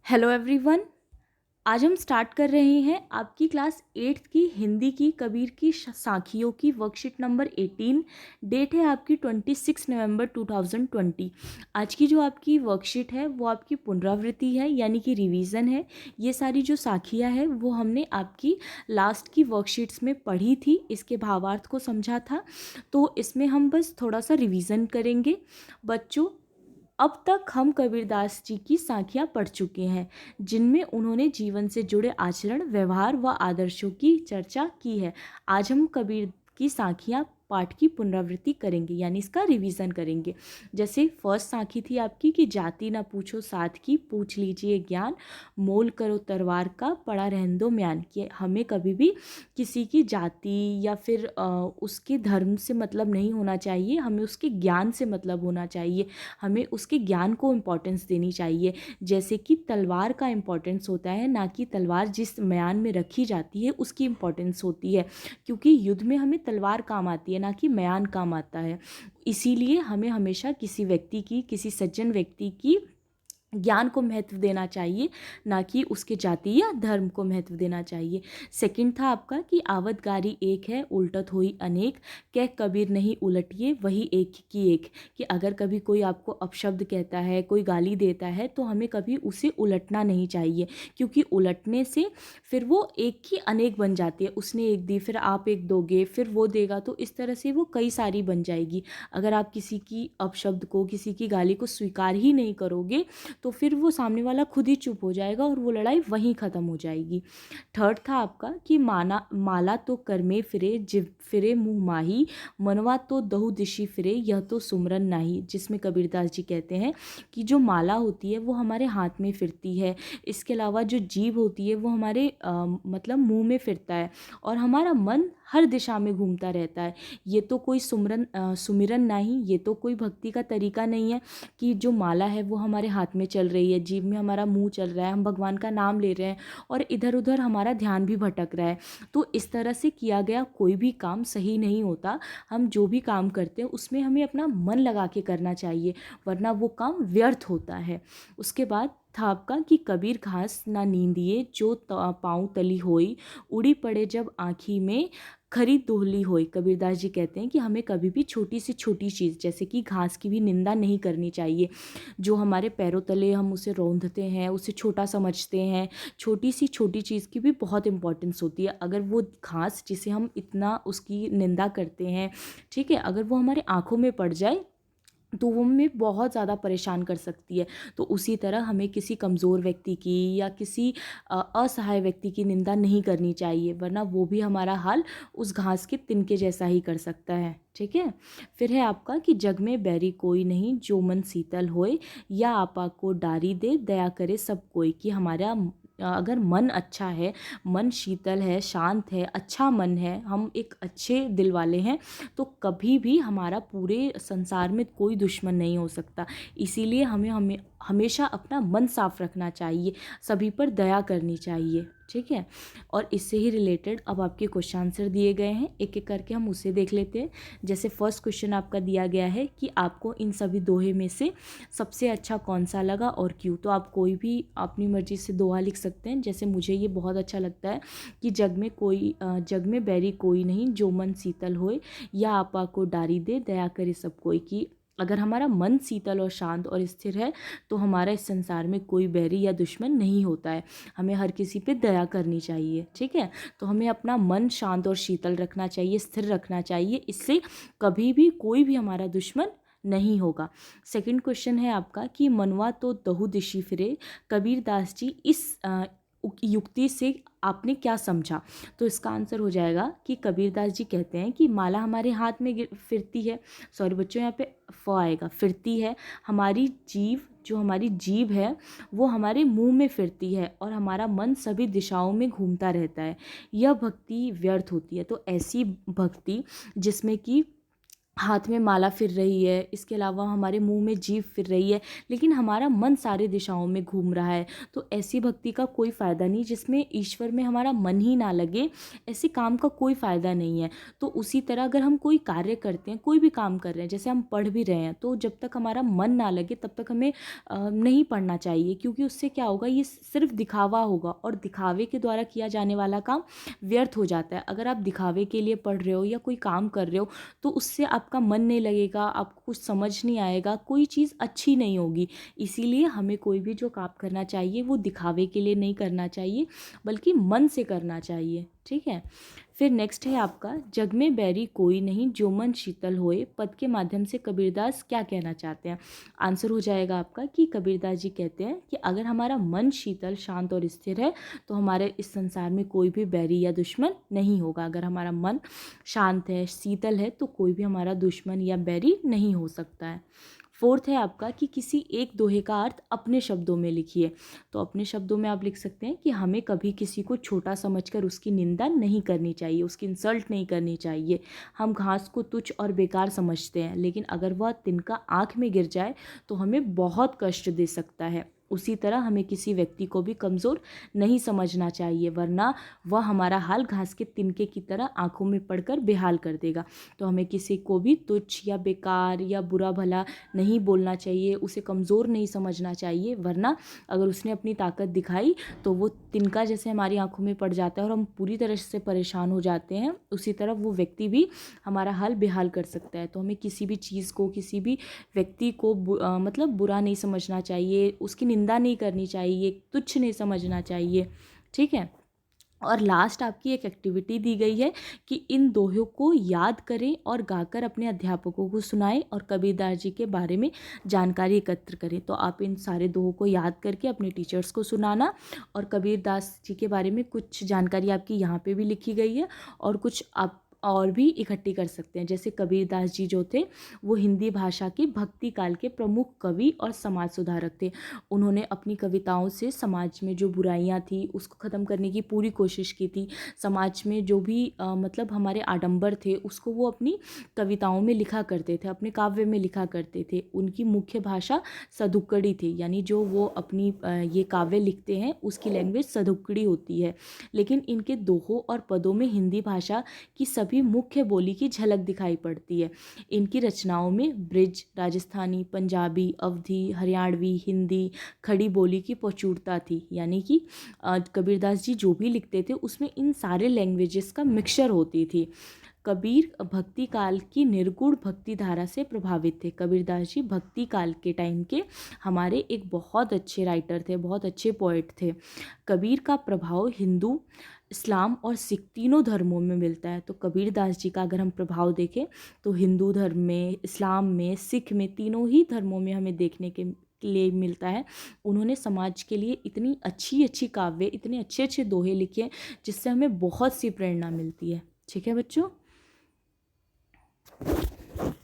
Hello everyone. आज हम start कर रहे हैं आपकी क्लास 8th की हिंदी की कबीर की साखियों की वर्कशीट नंबर 18। डेट है आपकी 26 नवंबर 2020। आज की जो आपकी वर्कशीट है वो आपकी पुनरावृत्ति है, यानी कि रिवीजन है। ये सारी जो साखियाँ है वो हमने आपकी लास्ट की वर्कशीट्स में पढ़ी थी, इसके भावार्थ को समझा था, तो इसमें हम बस थोड़ा सा रिवीजन करेंगे। बच्चों, अब तक हम कबीरदास जी की साखियाँ पढ़ चुके हैं, जिनमें उन्होंने जीवन से जुड़े आचरण, व्यवहार व आदर्शों की चर्चा की है। आज हम कबीर की साखियाँ पाठ की पुनरावृत्ति करेंगे, यानी इसका रिवीजन करेंगे। जैसे फर्स्ट साखी थी आपकी कि जाति ना पूछो साथ की, पूछ लीजिए ज्ञान, मोल करो तलवार का, पड़ा रहन दो म्यान। कि हमें कभी भी किसी की जाति या फिर उसके धर्म से मतलब नहीं होना चाहिए, हमें उसके ज्ञान से मतलब होना चाहिए। हमें उसके ज्ञान को इम्पोर्टेंस देनी चाहिए। जैसे कि तलवार का इम्पोर्टेंस होता है, ना कि तलवार जिस म्यान में रखी जाती है उसकी इम्पोर्टेंस होती है, क्योंकि युद्ध में हमें तलवार काम आती है, ना कि म्यान काम आता है। इसीलिए हमें हमेशा किसी व्यक्ति की, किसी सज्जन व्यक्ति की ज्ञान को महत्व देना चाहिए, ना कि उसके जाति या धर्म को महत्व देना चाहिए। सेकंड था आपका कि आवत गारी एक है, उल्टत हुई अनेक, कह कबीर नहीं उलटिए वही एक की एक। कि अगर कभी कोई आपको अपशब्द कहता है, कोई गाली देता है, तो हमें कभी उसे उलटना नहीं चाहिए, क्योंकि उलटने से फिर वो एक की अनेक बन जाती है। उसने एक दी, फिर आप एक दोगे, फिर वो देगा, तो इस तरह से वो कई सारी बन जाएगी। अगर आप किसी की अपशब्द को, किसी की गाली को स्वीकार ही नहीं करोगे, तो फिर वो सामने वाला खुद ही चुप हो जाएगा और वो लड़ाई वहीं ख़त्म हो जाएगी। थर्ड था आपका कि माला तो कर में फिरे, जिव फिरे मुँह माही, मनवा तो दहु दिशी फिरे, यह तो सुमरन नाही। जिसमें कबीरदास जी कहते हैं कि जो माला होती है वो हमारे हाथ में फिरती है, इसके अलावा जो जीभ होती है वो हमारे मतलब मुंह में फिरता है, और हमारा मन हर दिशा में घूमता रहता है। ये तो कोई सुमिरन नहीं, ये तो कोई भक्ति का तरीका नहीं है कि जो माला है वो हमारे हाथ में चल रही है, जीभ में हमारा मुंह चल रहा है, हम भगवान का नाम ले रहे हैं और इधर उधर हमारा ध्यान भी भटक रहा है। तो इस तरह से किया गया कोई भी काम सही नहीं होता। हम जो भी काम करते हैं उसमें हमें अपना मन लगा के करना चाहिए, वरना वो काम व्यर्थ होता है। उसके बाद था आपका कि कबीर घास ना नींदिए, जो पाँव तली होई, उड़ी पड़े जब आँखी में, खरी दोहली होई। कबीरदास जी कहते हैं कि हमें कभी भी छोटी सी छोटी चीज़, जैसे कि घास की भी निंदा नहीं करनी चाहिए। जो हमारे पैरों तले हम उसे रौंदते हैं, उसे छोटा समझते हैं, छोटी सी छोटी चीज़ की भी बहुत इंपॉर्टेंस होती है। अगर वो घास जिसे हम इतना उसकी निंदा करते हैं, ठीक है, अगर वो हमारे आँखों में पड़ जाए तो वो हमें बहुत ज़्यादा परेशान कर सकती है। तो उसी तरह हमें किसी कमज़ोर व्यक्ति की या किसी असहाय व्यक्ति की निंदा नहीं करनी चाहिए, वरना वो भी हमारा हाल उस घास के तिनके जैसा ही कर सकता है। ठीक है। फिर है आपका कि जग में बैरी कोई नहीं, जो मन शीतल होए, या आपा को डारी दे, दया करे सब कोई। कि हमारा अगर मन अच्छा है, मन शीतल है, शांत है, अच्छा मन है, हम एक अच्छे दिल वाले हैं, तो कभी भी हमारा पूरे संसार में कोई दुश्मन नहीं हो सकता। इसीलिए हमें हमें हमेशा अपना मन साफ रखना चाहिए, सभी पर दया करनी चाहिए। ठीक है। और इससे ही रिलेटेड अब आपके क्वेश्चन आंसर दिए गए हैं, एक एक करके हम उसे देख लेते हैं। जैसे फर्स्ट क्वेश्चन आपका दिया गया है कि आपको इन सभी दोहे में से सबसे अच्छा कौन सा लगा और क्यों। तो आप कोई भी अपनी मर्जी से दोहा लिख सकते हैं। जैसे मुझे ये बहुत अच्छा लगता है कि जग में बैरी कोई नहीं, जो मन शीतल होए, या आपा को डारी दे, दया करे सब कोई। की अगर हमारा मन शीतल और शांत और स्थिर है तो हमारा इस संसार में कोई बैरी या दुश्मन नहीं होता है। हमें हर किसी पे दया करनी चाहिए। ठीक है। तो हमें अपना मन शांत और शीतल रखना चाहिए, स्थिर रखना चाहिए, इससे कभी भी कोई भी हमारा दुश्मन नहीं होगा। सेकंड क्वेश्चन है आपका कि मनवा तो दहु दिशी फिरे, कबीरदास जी इस युक्ति से आपने क्या समझा। तो इसका आंसर हो जाएगा कि कबीरदास जी कहते हैं कि माला हमारे हाथ में फिरती है, सॉरी बच्चों यहाँ पे फ आएगा, फिरती है। हमारी जीभ है वो हमारे मुंह में फिरती है, और हमारा मन सभी दिशाओं में घूमता रहता है। यह भक्ति व्यर्थ होती है। तो ऐसी भक्ति जिसमें कि हाथ में माला फिर रही है, इसके अलावा हमारे मुंह में जीभ फिर रही है, लेकिन हमारा मन सारे दिशाओं में घूम रहा है, तो ऐसी भक्ति का कोई फ़ायदा नहीं। जिसमें ईश्वर में हमारा मन ही ना लगे, ऐसे काम का कोई फ़ायदा नहीं है। तो उसी तरह अगर हम कोई कार्य करते हैं, कोई भी काम कर रहे हैं, जैसे हम पढ़ भी रहे हैं, तो जब तक हमारा मन ना लगे तब तक हमें नहीं पढ़ना चाहिए, क्योंकि उससे क्या होगा, ये सिर्फ दिखावा होगा, और दिखावे के द्वारा किया जाने वाला काम व्यर्थ हो जाता है। अगर आप दिखावे के लिए पढ़ रहे हो या कोई काम कर रहे हो, तो उससे आपका मन नहीं लगेगा, आपको कुछ समझ नहीं आएगा, कोई चीज़ अच्छी नहीं होगी। इसीलिए हमें कोई भी जो काम करना चाहिए वो दिखावे के लिए नहीं करना चाहिए, बल्कि मन से करना चाहिए। ठीक है। फिर नेक्स्ट है आपका, जग में बैरी कोई नहीं, जो मन शीतल होए। पद के माध्यम से कबीरदास क्या कहना चाहते हैं? आंसर हो जाएगा आपका कि कबीरदास जी कहते हैं कि अगर हमारा मन शीतल, शांत और स्थिर है, तो हमारे इस संसार में कोई भी बैरी या दुश्मन नहीं होगा। अगर हमारा मन शांत है, शीतल है, तो कोई भी हमारा दुश्मन या बैरी नहीं हो सकता है। फोर्थ है आपका कि किसी एक दोहे का अर्थ अपने शब्दों में लिखिए। तो अपने शब्दों में आप लिख सकते हैं कि हमें कभी किसी को छोटा समझकर उसकी निंदा नहीं करनी चाहिए, उसकी इंसल्ट नहीं करनी चाहिए। हम घास को तुच्छ और बेकार समझते हैं, लेकिन अगर वह तिनका आँख में गिर जाए तो हमें बहुत कष्ट दे सकता है। उसी तरह हमें किसी व्यक्ति को भी कमज़ोर नहीं समझना चाहिए, वरना वह हमारा हाल घास के तिनके की तरह आंखों में पड़कर बेहाल कर देगा। तो हमें किसी को भी तुच्छ या बेकार या बुरा भला नहीं बोलना चाहिए, उसे कमज़ोर नहीं समझना चाहिए, वरना अगर उसने अपनी ताकत दिखाई तो वो तिनका जैसे हमारी आंखों में पड़ जाता है और हम पूरी तरह से परेशान हो जाते हैं, उसी तरह वो व्यक्ति भी हमारा हाल बेहाल कर सकता है। तो हमें किसी भी चीज़ को, किसी भी व्यक्ति को मतलब बुरा नहीं समझना चाहिए, उसकी निंदा नहीं करनी चाहिए, तुच्छ नहीं समझना चाहिए। ठीक है। और लास्ट आपकी एक एक्टिविटी दी गई है कि इन दोहों को याद करें और गाकर अपने अध्यापकों को सुनाएं और कबीरदास जी के बारे में जानकारी एकत्र करें। तो आप इन सारे दोहों को याद करके अपने टीचर्स को सुनाना, और कबीरदास जी के बारे में कुछ जानकारी आपकी यहाँ पे भी लिखी गई है, और कुछ आप और भी इकट्ठी कर सकते हैं। जैसे कबीरदास जी जो थे वो हिंदी भाषा की भक्ति काल के प्रमुख कवि और समाज सुधारक थे। उन्होंने अपनी कविताओं से समाज में जो बुराइयां थी उसको ख़त्म करने की पूरी कोशिश की थी। समाज में जो भी मतलब हमारे आडंबर थे उसको वो अपनी कविताओं में लिखा करते थे, अपने काव्य में लिखा करते थे। उनकी मुख्य भाषा सदुक्कड़ी थी, यानी जो वो अपनी ये काव्य लिखते हैं उसकी लैंग्वेज सदुक्कड़ी होती है। लेकिन इनके दोहों और पदों में हिंदी भाषा की सभी मुख्य बोली की झलक दिखाई पड़ती है। इनकी रचनाओं में ब्रिज, राजस्थानी, पंजाबी, अवधी, हरियाणवी, हिंदी, खड़ी बोली की प्रचुरता थी। यानी कि कबीरदास जी जो भी लिखते थे उसमें इन सारे लैंग्वेजेस का मिक्सचर होती थी। कबीर भक्ति काल की निर्गुण भक्ति धारा से प्रभावित थे। कबीरदास जी भक्ति काल के टाइम के हमारे एक बहुत अच्छे राइटर थे, बहुत अच्छे पोएट थे। कबीर का प्रभाव हिंदू, इस्लाम और सिख तीनों धर्मों में मिलता है। तो कबीरदास जी का अगर हम प्रभाव देखें तो हिंदू धर्म में, इस्लाम में, सिख में, तीनों ही धर्मों में हमें देखने के लिए मिलता है। उन्होंने समाज के लिए इतनी अच्छी अच्छी काव्य, इतने अच्छे अच्छे दोहे लिखे जिससे हमें बहुत सी प्रेरणा मिलती है। ठीक है बच्चों।